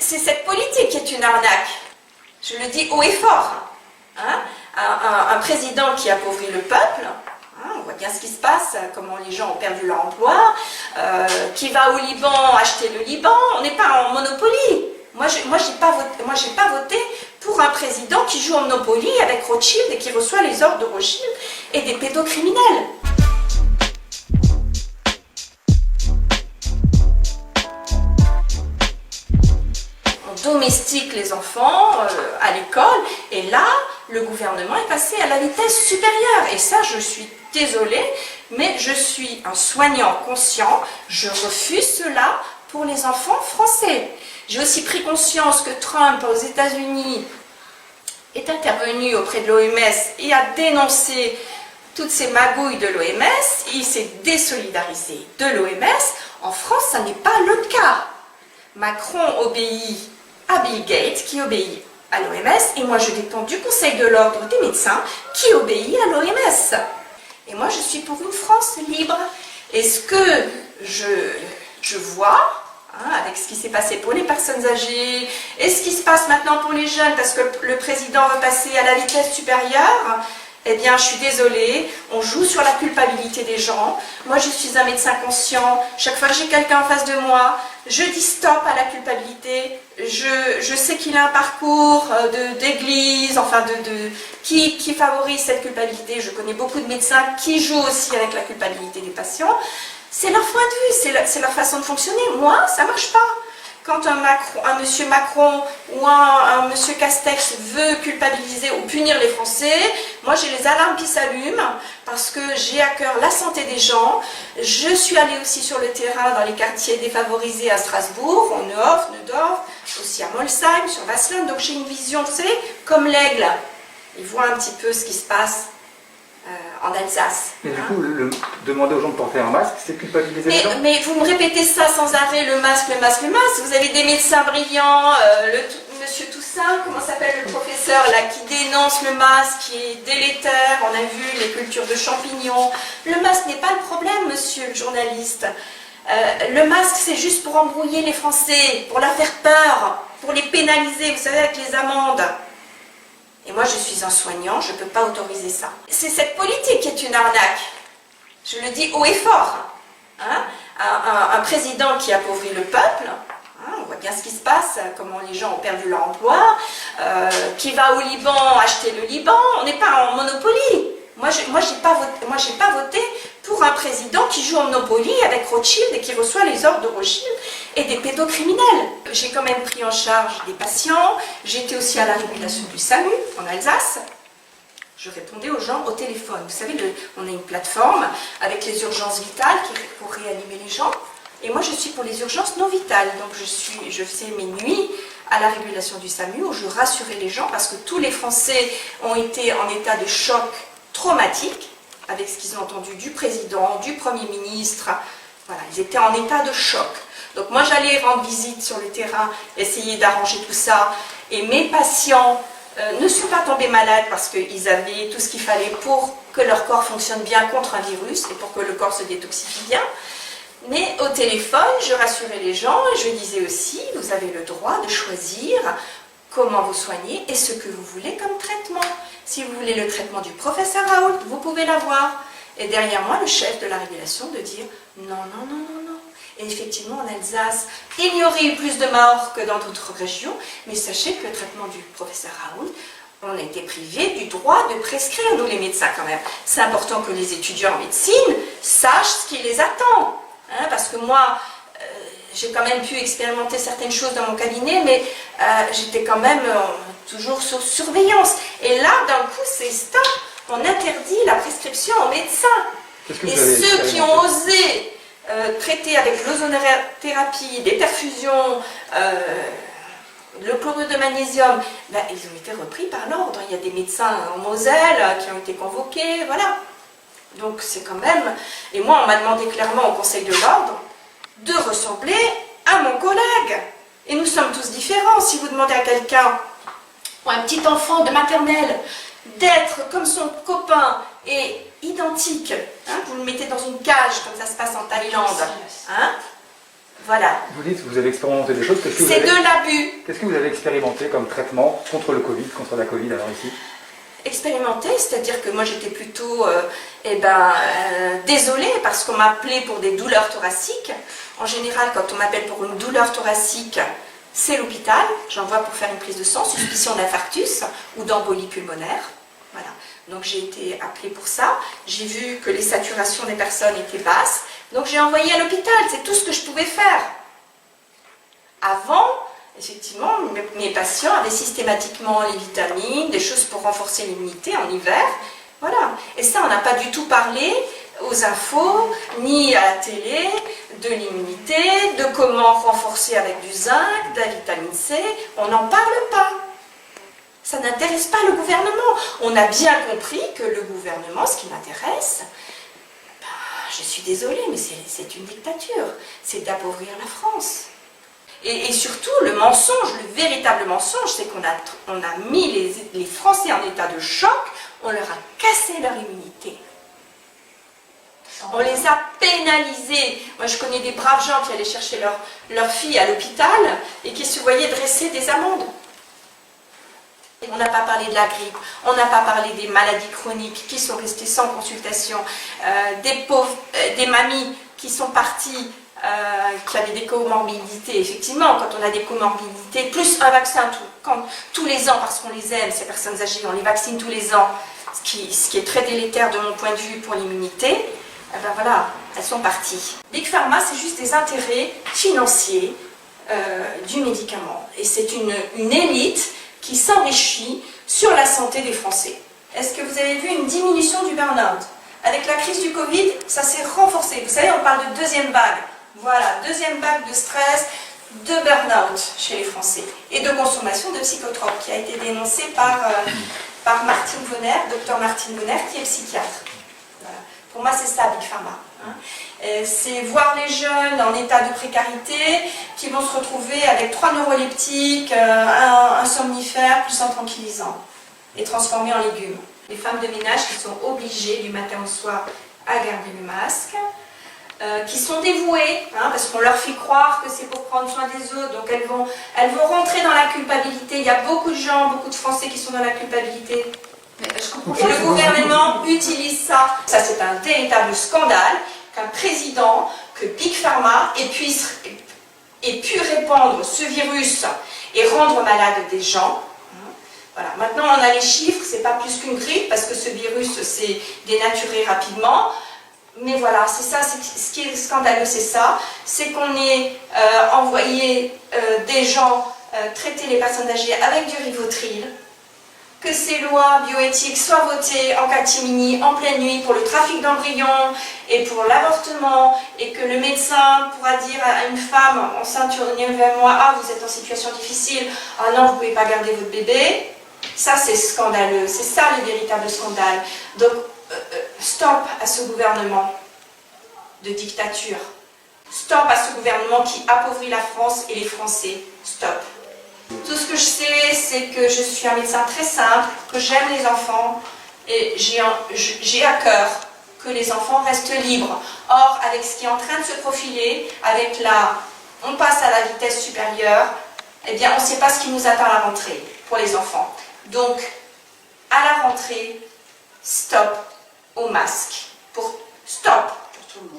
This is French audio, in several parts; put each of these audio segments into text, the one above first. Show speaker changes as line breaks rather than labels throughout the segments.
C'est cette politique qui est une arnaque. Je le dis haut et fort. Hein? Un président qui appauvrit le peuple, hein, on voit bien ce qui se passe, comment les gens ont perdu leur emploi, qui va au Liban acheter le Liban, on n'est pas en Monopoly. Moi, j'ai pas voté pour un président qui joue en Monopoly avec Rothschild et qui reçoit les ordres de Rothschild et des pédocriminels. Domestique les enfants à l'école, et là le gouvernement est passé à la vitesse supérieure, et ça je suis désolée, mais je suis un soignant conscient, je refuse cela pour les enfants français. J'ai aussi pris conscience que Trump aux États-Unis est intervenu auprès de l'OMS et a dénoncé toutes ces magouilles de l'OMS, il s'est désolidarisé de l'OMS. En France, ça n'est pas le cas. Macron obéit à Bill Gates, qui obéit à l'OMS, et moi je dépends du Conseil de l'Ordre des médecins, qui obéit à l'OMS. Et moi je suis pour une France libre. Et ce que je vois, hein, avec ce qui s'est passé pour les personnes âgées, et ce qui se passe maintenant pour les jeunes, parce que le président veut passer à la vitesse supérieure, eh bien, je suis désolée, on joue sur la culpabilité des gens. Moi, je suis un médecin conscient. Chaque fois que j'ai quelqu'un en face de moi, je dis stop à la culpabilité. Je sais qu'il a un parcours d'église, enfin, qui favorise cette culpabilité. Je connais beaucoup de médecins qui jouent aussi avec la culpabilité des patients. C'est leur point de vue, c'est leur façon de fonctionner. Moi, ça ne marche pas. Quand un monsieur Macron ou un monsieur Castex veut culpabiliser ou punir les Français, moi j'ai les alarmes qui s'allument parce que j'ai à cœur la santé des gens. Je suis allée aussi sur le terrain dans les quartiers défavorisés à Strasbourg, en Nehof, Neudorf, aussi à Molsheim, sur Wasselin. Donc j'ai une vision, vous savez, comme l'aigle. Il voit un petit peu ce qui se passe en Alsace.
Mais du coup, demander aux gens de porter un masque, c'est culpabiliser les gens.
Mais vous me répétez ça sans arrêt, le masque, le masque, le masque. Vous avez des médecins brillants, monsieur Toussaint, comment s'appelle le professeur là, qui dénonce le masque, qui est délétère. On a vu les cultures de champignons. Le masque n'est pas le problème, monsieur le journaliste. Le masque, c'est juste pour embrouiller les Français, pour leur faire peur, pour les pénaliser, vous savez, avec les amendes. Et moi, je suis un soignant, je ne peux pas autoriser ça. C'est cette politique qui est une arnaque. Je le dis haut et fort. Hein? Un président qui appauvrit le peuple, hein, on voit bien ce qui se passe, comment les gens ont perdu leur emploi, qui va au Liban acheter le Liban, on n'est pas en Monopoly. Moi, j'ai pas voté pour un président qui joue en Monopoly avec Rothschild et qui reçoit les ordres de Rothschild et des pédocriminels. J'ai quand même pris en charge des patients, j'étais aussi à la régulation du SAMU en Alsace. Je répondais aux gens au téléphone. Vous savez, on a une plateforme avec les urgences vitales pour réanimer les gens. Et moi, je suis pour les urgences non vitales. Donc, je faisais mes nuits à la régulation du SAMU où je rassurais les gens parce que tous les Français ont été en état de choc traumatique avec ce qu'ils ont entendu du président, du Premier ministre. Voilà, ils étaient en état de choc. Donc moi j'allais rendre visite sur le terrain, essayer d'arranger tout ça, et mes patients ne sont pas tombés malades parce qu'ils avaient tout ce qu'il fallait pour que leur corps fonctionne bien contre un virus et pour que le corps se détoxifie bien. Mais au téléphone, je rassurais les gens et je disais aussi, vous avez le droit de choisir comment vous soignez et ce que vous voulez comme traitement. Si vous voulez le traitement du professeur Raoult, vous pouvez l'avoir. Et derrière moi, le chef de la régulation de dire non, non, non, non, non. Et effectivement, en Alsace, il y aurait eu plus de morts que dans d'autres régions, mais sachez que le traitement du professeur Raoult, on a été privé du droit de prescrire, nous les médecins quand même. C'est important que les étudiants en médecine sachent ce qui les attend. Hein, parce que moi, j'ai quand même pu expérimenter certaines choses dans mon cabinet, mais j'étais quand même toujours sous surveillance. Et là, d'un coup, c'est stop. On interdit la prescription aux médecins. Et ceux qui ont osé traiter avec l'ozonothérapie, des perfusions, le chlorure de magnésium, ben, ils ont été repris par l'ordre. Il y a des médecins en Moselle qui ont été convoqués, voilà. Donc c'est quand même... Et moi, on m'a demandé clairement au Conseil de l'Ordre de ressembler à mon collègue. Et nous sommes tous différents. Si vous demandez à quelqu'un, ou un petit enfant de maternelle, d'être comme son copain et identique, hein, vous le mettez dans une cage, comme ça se passe en Thaïlande, hein, Voilà.
Vous dites que vous avez expérimenté des choses.
C'est de l'abus.
Qu'est-ce que vous avez expérimenté comme traitement contre le Covid, contre la Covid alors ici?
Expérimenté, c'est-à-dire que moi j'étais plutôt désolée parce qu'on m'appelait pour des douleurs thoraciques. En général, quand on m'appelle pour une douleur thoracique, c'est l'hôpital. J'envoie pour faire une prise de sang, suspicion d'infarctus ou d'embolie pulmonaire. Voilà. Donc j'ai été appelée pour ça. J'ai vu que les saturations des personnes étaient basses. Donc j'ai envoyé à l'hôpital. C'est tout ce que je pouvais faire. Avant, effectivement, mes patients avaient systématiquement les vitamines, des choses pour renforcer l'immunité en hiver. Voilà. Et ça, on n'a pas du tout parlé aux infos, ni à la télé, de l'immunité, de comment renforcer avec du zinc, de la vitamine C. On n'en parle pas. Ça n'intéresse pas le gouvernement. On a bien compris que le gouvernement, ce qui l'intéresse, je suis désolée, mais c'est une dictature. C'est d'appauvrir la France. Et surtout, le mensonge, le véritable mensonge, c'est qu'on a mis les Français en état de choc, on leur a cassé leur immunité. On les a pénalisés. Moi, je connais des braves gens qui allaient chercher leur fille à l'hôpital et qui se voyaient dresser des amendes. On n'a pas parlé de la grippe, on n'a pas parlé des maladies chroniques qui sont restées sans consultation, des mamies qui sont parties, qui avaient des comorbidités. Effectivement, quand on a des comorbidités, plus un vaccin tous les ans, parce qu'on les aime, ces personnes âgées, on les vaccine tous les ans, ce qui est très délétère de mon point de vue pour l'immunité, ben voilà, elles sont parties. Big Pharma, c'est juste des intérêts financiers du médicament. Et c'est une élite qui s'enrichit sur la santé des Français. Est-ce que vous avez vu une diminution du burn-out? Avec la crise du Covid, ça s'est renforcé. Vous savez, on parle de deuxième vague. Voilà, deuxième vague de stress, de burn-out chez les Français. Et de consommation de psychotropes, qui a été dénoncée par Martine Bonner, docteur Martine Bonner, qui est psychiatre. Voilà. Pour moi, c'est ça, Big Pharma. C'est voir les jeunes en état de précarité qui vont se retrouver avec 3 neuroleptiques, un somnifère plus un tranquillisant et transformés en légumes. Les femmes de ménage qui sont obligées du matin au soir à garder le masque, qui sont dévouées, parce qu'on leur fait croire que c'est pour prendre soin des autres, donc elles vont rentrer dans la culpabilité. Il y a beaucoup de gens, beaucoup de Français qui sont dans la culpabilité. Mais je comprends que le gouvernement utilise ça. Ça, c'est un véritable scandale qu'un président, que Big Pharma ait pu répandre ce virus et rendre malade des gens. Voilà. Maintenant, on a les chiffres, c'est pas plus qu'une grippe parce que ce virus s'est dénaturé rapidement. Mais voilà, c'est ça, ce qui est scandaleux, c'est ça. C'est qu'on ait envoyé des gens traiter les personnes âgées avec du Rivotril, que ces lois bioéthiques soient votées en catimini, en pleine nuit, pour le trafic d'embryons et pour l'avortement, et que le médecin pourra dire à une femme enceinte sur 9 mois, ah, vous êtes en situation difficile, ah non, vous ne pouvez pas garder votre bébé. Ça, c'est scandaleux, c'est ça le véritable scandale. Donc, stop à ce gouvernement de dictature. Stop à ce gouvernement qui appauvrit la France et les Français. Stop. Tout ce que je sais, c'est que je suis un médecin très simple, que j'aime les enfants et j'ai à cœur que les enfants restent libres. Or, avec ce qui est en train de se profiler, avec on passe à la vitesse supérieure, eh bien, on ne sait pas ce qui nous attend à la rentrée pour les enfants. Donc, à la rentrée, stop au masque. Stop.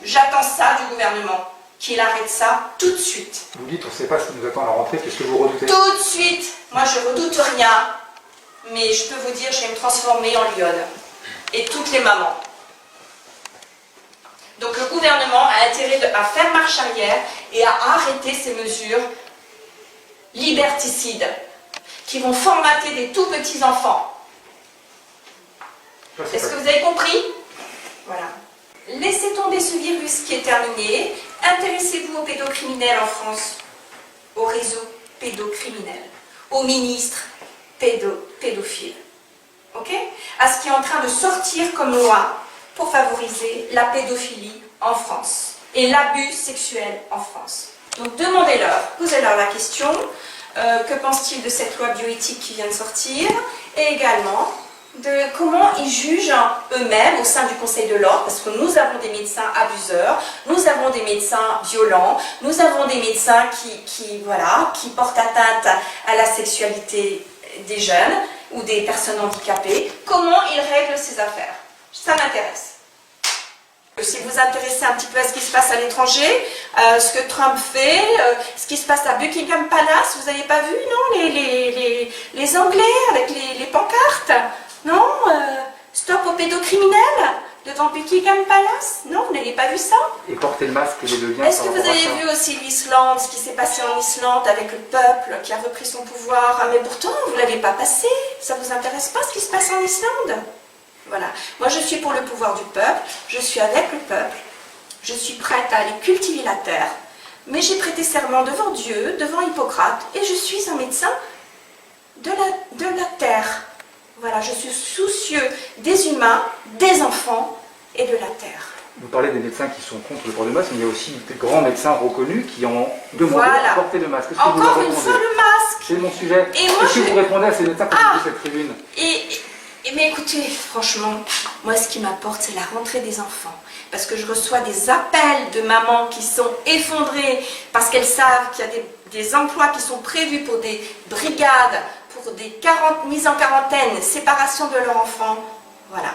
J'attends ça du gouvernement. Qu'il arrête ça tout de suite.
Vous dites, on ne sait pas ce qui nous attend à la rentrée, qu'est-ce que vous redoutez?
Tout de suite. Moi, je redoute rien, mais je peux vous dire, je vais me transformer en lionne. Et toutes les mamans. Donc le gouvernement a intérêt à faire marche arrière et à arrêter ces mesures liberticides qui vont formater des tout petits enfants. Est-ce que vous avez compris? Voilà. Laissez tomber ce virus qui est terminé. Intéressez-vous aux pédocriminels en France, au réseau pédocriminel, aux ministres pédophiles, ok? À ce qui est en train de sortir comme loi pour favoriser la pédophilie en France et l'abus sexuel en France. Donc demandez-leur, posez-leur la question, que pense-t-il de cette loi bioéthique qui vient de sortir? Et également, de comment ils jugent eux-mêmes au sein du Conseil de l'Ordre, parce que nous avons des médecins abuseurs, nous avons des médecins violents, nous avons des médecins qui portent atteinte à la sexualité des jeunes ou des personnes handicapées. Comment ils règlent ces affaires? Ça m'intéresse. Si vous vous intéressez un petit peu à ce qui se passe à l'étranger, ce que Trump fait, ce qui se passe à Buckingham Palace, vous n'avez pas vu, non, les Anglais avec les pancartes? Non, stop aux pédocriminels devant Buckingham Palace? Non, vous n'avez pas vu ça?
Et porter le masque, quel est le lien?
Est-ce que vous avez vu aussi l'Islande, ce qui s'est passé en Islande avec le peuple qui a repris son pouvoir? Ah, mais pourtant, vous ne l'avez pas passé. Ça ne vous intéresse pas ce qui se passe en Islande? Voilà. Moi, je suis pour le pouvoir du peuple, je suis avec le peuple, je suis prête à aller cultiver la terre, mais j'ai prêté serment devant Dieu, devant Hippocrate, et je suis un médecin de la terre. Voilà, je suis soucieux des humains, des enfants et de la terre.
Vous parlez des médecins qui sont contre le port de masque, mais il y a aussi des grands médecins reconnus qui ont demandé de porter le masque.
Encore une fois, le masque.
C'est mon sujet. Est-ce que vous répondez à ces médecins qui ont cette tribune?
Mais écoutez, franchement, moi ce qui m'importe, c'est la rentrée des enfants. Parce que je reçois des appels de mamans qui sont effondrées parce qu'elles savent qu'il y a des emplois qui sont prévus pour des brigades, pour des mises en quarantaine, séparation de leurs enfants. Voilà.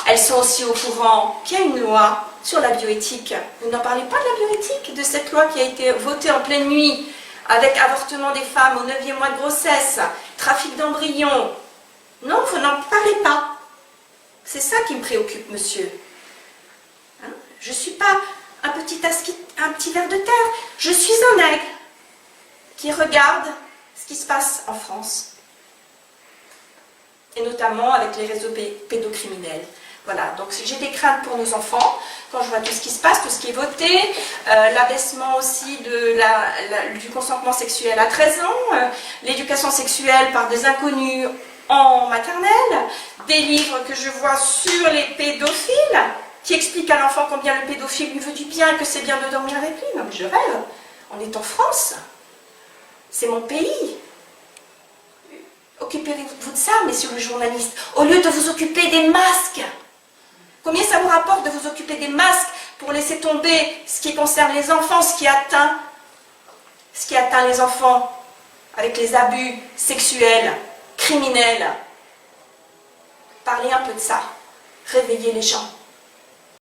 Elles sont aussi au courant qu'il y a une loi sur la bioéthique. Vous n'en parlez pas de la bioéthique, de cette loi qui a été votée en pleine nuit avec avortement des femmes au 9e mois de grossesse, trafic d'embryons. Non, vous n'en parlez pas. C'est ça qui me préoccupe, monsieur. Hein? Je ne suis pas un petit ver de terre. Je suis un aigle qui regarde ce qui se passe en France. Et notamment avec les réseaux pédocriminels. Voilà, donc j'ai des craintes pour nos enfants, quand je vois tout ce qui se passe, tout ce qui est voté, l'abaissement aussi du consentement sexuel à 13 ans, l'éducation sexuelle par des inconnus en maternelle, des livres que je vois sur les pédophiles, qui expliquent à l'enfant combien le pédophile lui veut du bien, que c'est bien de dormir avec lui. Non mais je rêve, on est en France, c'est mon pays. Occupez-vous de ça, messieurs les journalistes, au lieu de vous occuper des masques. Combien ça vous rapporte de vous occuper des masques pour laisser tomber ce qui concerne les enfants, ce qui atteint les enfants avec les abus sexuels, criminels? Parlez un peu de ça. Réveillez les gens.